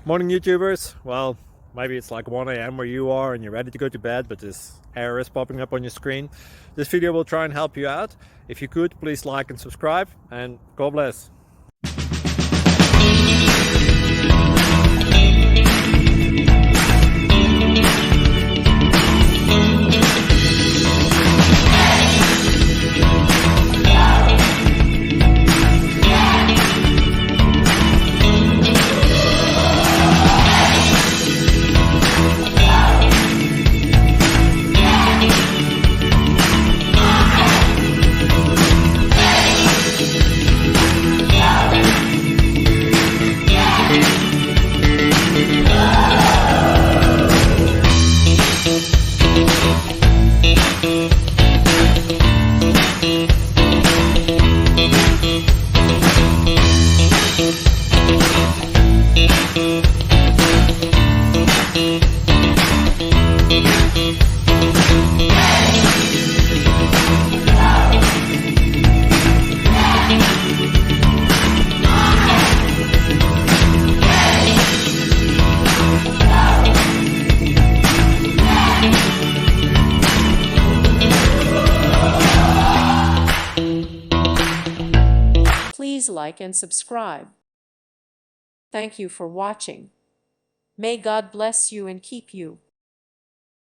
Morning, YouTubers. Well, maybe it's like 1 a.m. where you are and you're ready to go to bed, but this error is popping up on your screen. This video will try and help you out. If you could, please like and subscribe, and God bless. Please like and subscribe. Thank you for watching. May God bless you and keep you.